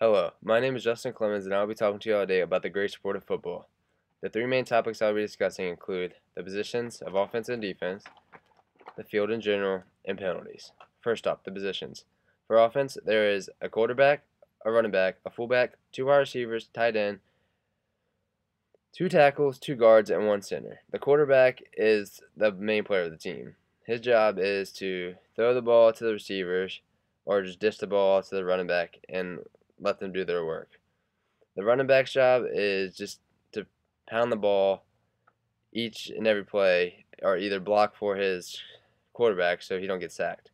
Hello, my name is Justin Clemens, and I'll be talking to you all today about the great sport of football. The three main topics I'll be discussing include the positions of offense and defense, the field in general, and penalties. First off, the positions. For offense, there is a quarterback, a running back, a fullback, two wide receivers, tight end, two tackles, two guards, and one center. The quarterback is the main player of the team. His job is to throw the ball to the receivers or just dish the ball to the running back and let them do their work. The running back's job is just to pound the ball each and every play, or either block for his quarterback so he don't get sacked.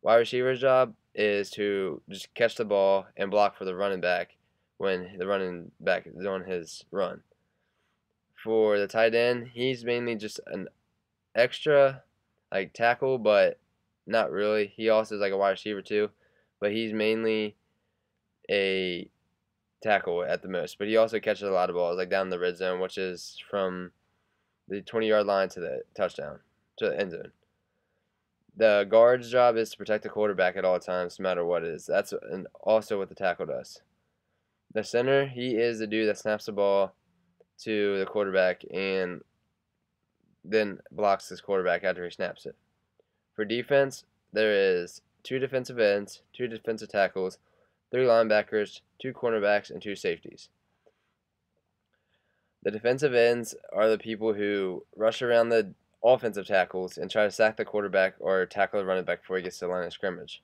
Wide receiver's job is to just catch the ball and block for the running back when the running back is on his run. For the tight end, he's mainly just an extra like tackle, but not really. He also is like a wide receiver too, but he's mainly a tackle at the most. But he also catches a lot of balls, like down the red zone, which is from the 20-yard line to the touchdown, to the end zone. The guard's job is to protect the quarterback at all times, no matter what it is. That's also what the tackle does. The center, he is the dude that snaps the ball to the quarterback and then blocks his quarterback after he snaps it. For defense, there is two defensive ends, two defensive tackles, three linebackers, two cornerbacks, and two safeties. The defensive ends are the people who rush around the offensive tackles and try to sack the quarterback or tackle the running back before he gets to the line of scrimmage.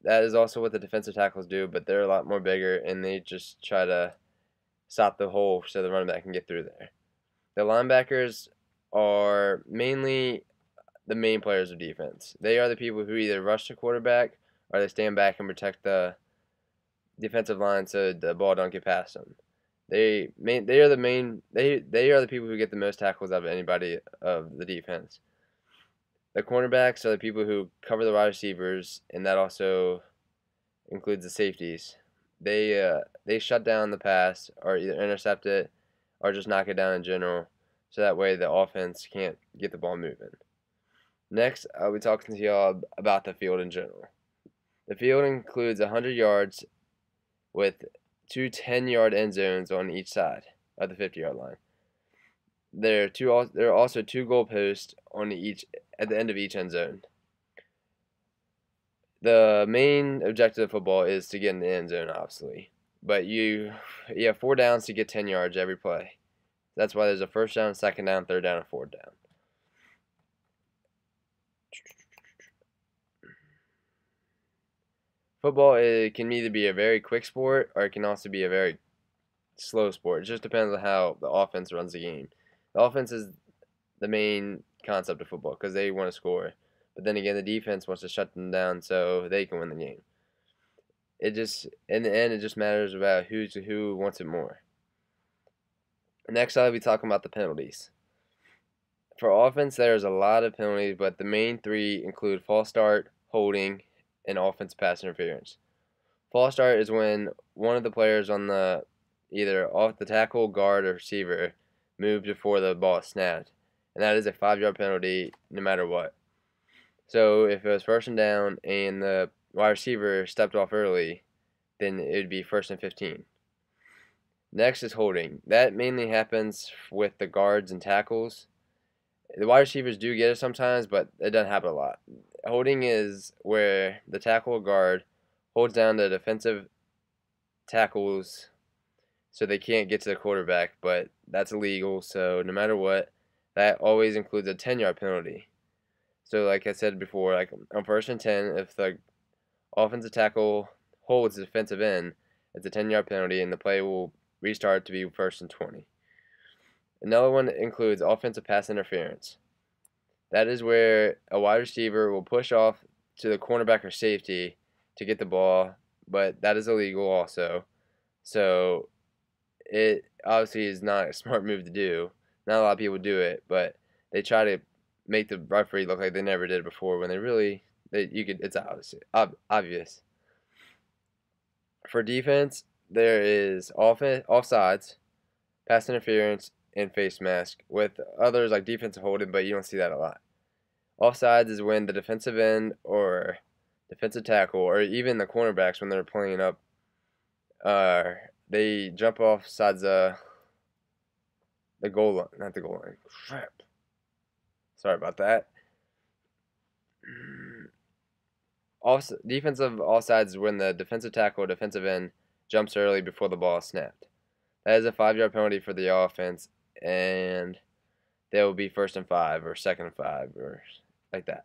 That is also what the defensive tackles do, but they're a lot more bigger and they just try to stop the hole so the running back can get through there. The linebackers are mainly the main players of defense. They are the people who either rush the quarterback or they stand back and protect the defensive line so the ball don't get past them. They are the people who get the most tackles out of anybody of the defense. The cornerbacks are the people who cover the wide receivers, and that also includes the safeties. They shut down the pass or either intercept it or just knock it down in general, so that way the offense can't get the ball moving. Next, I'll be talking to y'all about the field in general. The field includes 100 yards with two 10-yard end zones on each side of the 50-yard line. There are also two goalposts at the end of each end zone. The main objective of football is to get in the end zone, obviously, but you have 4 downs to get 10 yards every play. That's why there's a first down, second down, third down, and fourth down. Football, it can either be a very quick sport or it can also be a very slow sport. It just depends on how the offense runs the game. The offense is the main concept of football because they want to score. But then again, the defense wants to shut them down so they can win the game. In the end, it just matters about who wants it more. Next, I'll be talking about the penalties. For offense, there's a lot of penalties, but the main three include false start, holding, and offensive pass interference. False start is when one of the players on the either off the tackle, guard, or receiver moved before the ball is snapped, and that is a 5-yard penalty no matter what. So if it was first and down and the wide receiver stepped off early, then it would be first and 15. Next is holding. That mainly happens with the guards and tackles. The wide receivers do get it sometimes, but it doesn't happen a lot. Holding is where the tackle or guard holds down the defensive tackles so they can't get to the quarterback, but that's illegal, so no matter what, that always includes a 10-yard penalty. So like I said before, like on first and 10, if the offensive tackle holds the defensive end, it's a 10-yard penalty and the play will restart to be first and 20. Another one includes offensive pass interference. That is where a wide receiver will push off to the cornerback or safety to get the ball, but that is illegal also. So it obviously is not a smart move to do. Not a lot of people do it, but they try to make the referee look like they never did it before when it's obvious. For defense, there is offsides, pass interference, and face mask, with others like defensive holding, but you don't see that a lot. Offsides is when the defensive end or defensive tackle or even the cornerbacks when they're playing up They jump off sides the goal line, not the goal line. Crap. Sorry about that. Off defensive offsides is when the defensive tackle or defensive end jumps early before the ball is snapped. That is a 5-yard penalty for the offense, and they will be 1st and 5 or 2nd and 5 or like that.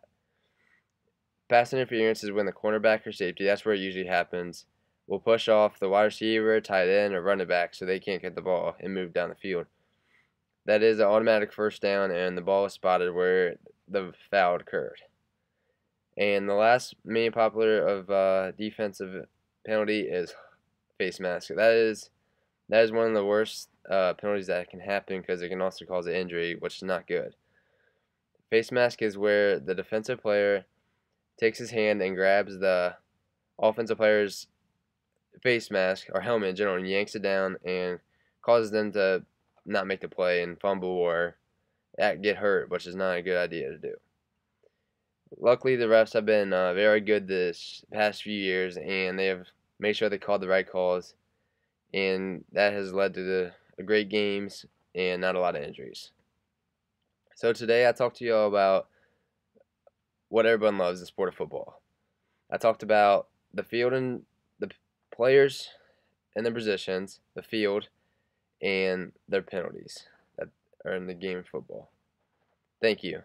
Pass interference is when the cornerback or safety, that's where it usually happens, will push off the wide receiver, tight end, or running back so they can't get the ball and move down the field. That is an automatic 1st down, and the ball is spotted where the foul occurred. And the last main popular of defensive penalty is face mask. That is one of the worst penalties that can happen because it can also cause an injury, which is not good. Face mask is where the defensive player takes his hand and grabs the offensive player's face mask or helmet in general and yanks it down and causes them to not make the play and fumble or get hurt, which is not a good idea to do. Luckily, the refs have been very good this past few years, and they have made sure they called the right calls, and that has led to great games and not a lot of injuries. So today I talked to you all about what everyone loves, the sport of football. I talked about the field and the players and their positions, the field, and their penalties that are in the game of football. Thank you.